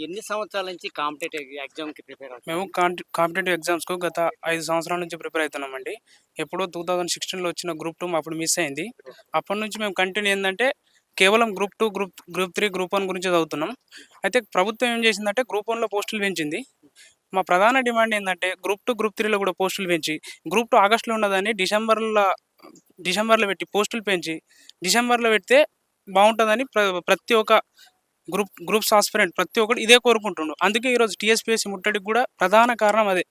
ఎన్ని సంవత్సరాల నుంచి కాంపిటేటివ్ ఎగ్జామ్‌కి ప్రిపేర్ మేము అవుతున్నారు? కాంపిటేటివ్ ఎగ్జామ్స్‌కు గత 5 సంవత్సరాల నుంచి ప్రిపేర్ అయితున్నామండి. ఎప్పుడో 2016లో వచ్చిన గ్రూప్ 2 అప్పుడు మిస్ అయింది. అప్పటినుంచి మేము కంటిన్యూ ఏందంటే కేవలం గ్రూప్ 2, గ్రూప్ 3, గ్రూప్ 1 గురించే చదువుతున్నాం. అయితే ప్రభుత్వం ఏం చేసిందంటే గ్రూప్ 1లో పోస్టులు పెంచింది. మా ప్రధాన డిమాండ్ ఏందంటే గ్రూప్ 2, గ్రూప్ 3లో కూడా పోస్టులు పెంచి, గ్రూప్ 2 ఆగస్ట్‌లో ఉన్నదాన్ని డిసెంబర్‌లో పెట్టి పోస్టులు పెంచి, డిసెంబర్‌లో పెడితే బావుంటదని ప్రతి ఒక్క గ్రూప్స్ ఆస్పిరెంట్ ప్రతి ఒక్కడు ఇదే కోరుకుంటుండు. అందుకే ఈరోజు టీఎస్‌పీఎస్సీ ముట్టడికి కూడా ప్రధాన కారణం అదే.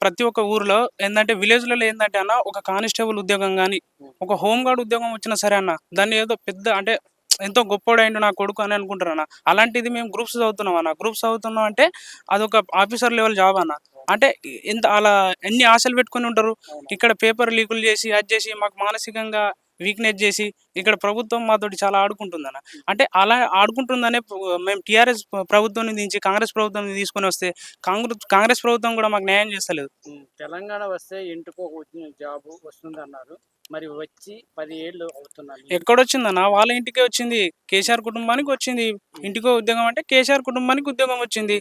ప్రతి ఒక్క ఊర్లో ఏందంటే విలేజ్‌లలో ఏందంటే అన్న ఒక కానిస్టేబుల్ ఉద్యోగం గాని, ఒక హోమ్ గార్డ్ ఉద్యోగం వచ్చినా సరే అన్న, దాన్ని ఏదో పెద్ద అంటే ఎంతో గొప్పోడయిండు నా కొడుకు అని అనుకుంటారన్న. అలాంటిది మేము గ్రూప్స్ చదువుతున్నాం అన్న. గ్రూప్స్ చదువుతున్నాం అంటే అదొక ఆఫీసర్ లెవెల్ జాబ్ అన్న. అంటే ఎంత అలా ఎన్ని ఆశలు పెట్టుకొని ఉంటారు. ఇక్కడ పేపర్ లీకులు చేసి, అది చేసి మాకు మానసికంగా వీక్‌నెస్ చేసి, ఇక్కడ ప్రభుత్వం మాతోటి చాలా ఆడుకుంటుందన్న. అంటే అలా ఆడుకుంటుందనే మేము టీఆర్ఎస్ ప్రభుత్వాన్ని దించి కాంగ్రెస్ ప్రభుత్వాన్ని తీసుకొనొస్తే కాంగ్రెస్ ప్రభుత్వం కూడా మాకు న్యాయం చేస్తలేదు. తెలంగాణ వస్తే ఇంటికో జాబు వస్తుందన్నారు. మరి వచ్చి 10 ఏళ్ళు అవుతున్నది. ఎక్కడొచ్చిందన్న? వాళ్ళ ఇంటికే వచ్చింది. కేసీఆర్ కుటుంబానికి వచ్చింది. ఇంటికో ఉద్యోగం అంటే కేసీఆర్ కుటుంబానికి ఉద్యోగం వచ్చింది.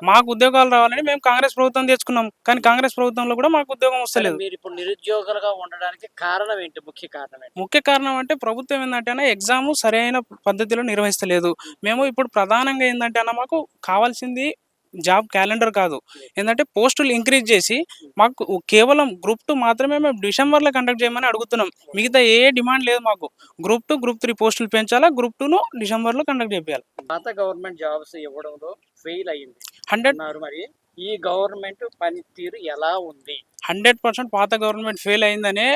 మాకు ఉద్యోగాలు రావాలని మేము కాంగ్రెస్ ప్రభుత్వం తెచ్చుకున్నాం. కానీ కాంగ్రెస్ ప్రభుత్వంలో కూడా మాకు ఉద్యోగం సరే వస్తలేదు. మీరిప్పుడు నిరుద్యోగులుగా ఉండడానికి కారణం ఏంటి? ముఖ్య కారణం ఏంటి? ముఖ్య కారణం అంటే ప్రభుత్వం ఏందంటే ఎగ్జామ్ సరైన పద్ధతిలో నిర్వహిస్తలేదు. మేము ఇప్పుడు ప్రధానంగా ఏందంటే అన్న మాకు కావాల్సింది జాబ్ క్యాలెండర్ కాదు. ఏందంటే పోస్టులు ఇంక్రీజ్ చేసి మాకు కేవలం గ్రూప్ 2 మాత్రమే మేము డిసెంబర్‌లో కండక్ట్ చేయమని అడుగుతున్నాం. మిగతా ఏ డిమాండ్ లేదు మాకు. గ్రూప్ 2, గ్రూప్ 3 పోస్టులు పెంచాలా. గ్రూప్ 2ను డిసెంబర్‌లో కండక్ట్ చేపియాలి. పాత గవర్నమెంట్ జాబ్స్ ఇవ్వడంలో ఫెయిల్ అయింది 100 అన్నారు. మరి ఈ గవర్నమెంట్ పనితీరు ఎలా ఉంది? 100% పాత గవర్నమెంట్ ఫెయిల్ అయిందనే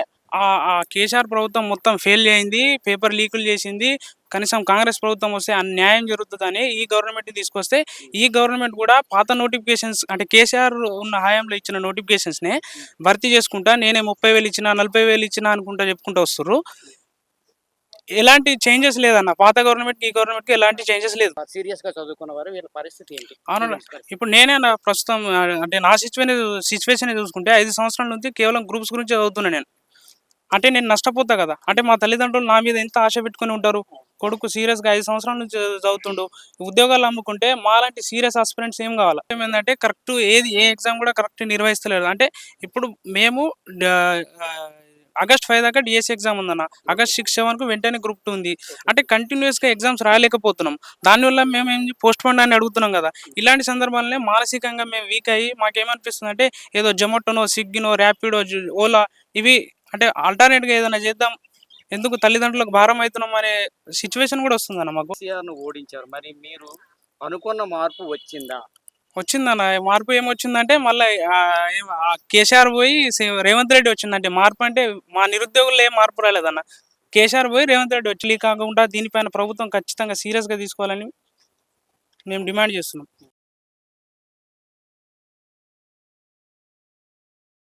కేసీఆర్ ప్రభుత్వం మొత్తం ఫెయిల్ అయింది. పేపర్ లీకులు చేసింది. కనీసం కాంగ్రెస్ ప్రభుత్వం వస్తే అన్యాయం జరుగుతదని ఈ గవర్నమెంట్‌ని తీసుకొస్తే, ఈ గవర్నమెంట్ కూడా పాత నోటిఫికేషన్స్ అంటే కేసీఆర్ ఉన్న హయాంలో ఇచ్చిన నోటిఫికేషన్స్‌నే భర్తీ చేసుకుంటా నేనే 30,000 ఇచ్చినా, 40,000 ఇచ్చినా అనుకుంటా చెప్పుకుంటూ వస్తుర్రు. ఎలాంటి చేంజెస్ లేదన్న. పాత గవర్నమెంట్‌కి, ఈ గవర్నమెంట్‌కి ఎలాంటి చేంజెస్ లేదు. సీరియస్‌గా చదువుకున్నవారు వీళ్ళ పరిస్థితి ఏంటి? అవునన్నా. ఇప్పుడు నేనే ప్రస్తుతం అంటే నా సిచ్యువేషన్ చూసుకుంటే 5 సంవత్సరాల నుంచి కేవలం గ్రూప్స్ గురించే చదువుతున్నా నేను. అంటే నేను నష్టపోతా కదా! అంటే మా తల్లిదండ్రులు నా మీద ఎంత ఆశ పెట్టుకొని ఉంటారు. కొడుకు సీరియస్‌గా 5 సంవత్సరాల నుంచి చదువుతుండు. ఉద్యోగాలు అమ్ముకుంటే మాలాంటి సీరియస్ ఆస్పిరెంట్స్ ఏం కావాలా? ఏమైందంటే కరెక్ట్ ఏ ఎగ్జామ్ కూడా కరెక్ట్ నిర్వహిస్తలేరు. అంటే ఇప్పుడు మేము ఆగస్ట్ 5 దాకా డీఎస్సీ ఎగ్జామ్ ఉందన్న. ఆగస్ట్ 6, 7కు వెంటనే గ్రూప్ 2 ఉంది. అంటే కంటిన్యూయస్‌గా ఎగ్జామ్స్ రాయలేకపోతున్నాం. దానివల్ల మేము పోస్ట్‌పోన్ అని అడుగుతున్నాం కదా! ఇలాంటి సందర్భాలనే మానసికంగా మేము వీక్ అయ్యి మాకేమనిపిస్తుందంటే ఏదో జొమాటోనో, స్విగ్గీనో, ర్యాపిడో, ఓలా ఇవి అంటే ఆల్టర్‌నేట్‌గా ఏదైనా చేద్దాం. ఎందుకు తల్లిదండ్రులకు భారం అవుతున్నాం అనే సిట్యుయేషన్ కూడా వస్తుందన్న మాకు. కేసీఆర్‌ను ఓడించారు. మరి మీరు అనుకున్న మార్పు వచ్చిందా? వచ్చిందన్న. మార్పు ఏమొచ్చిందంటే మళ్ళా కేసీఆర్ పోయి రేవంత్ రెడ్డి వచ్చిందంటే మార్పు అంటే మా నిరుద్యోగుల్లో ఏం మార్పు రాలేదన్న. కేసీఆర్ పోయి రేవంత్ రెడ్డి వచ్చి కాకుండా దీనిపైన ప్రభుత్వం ఖచ్చితంగా సీరియస్‌గా తీసుకోవాలని మేము డిమాండ్ చేస్తున్నాం.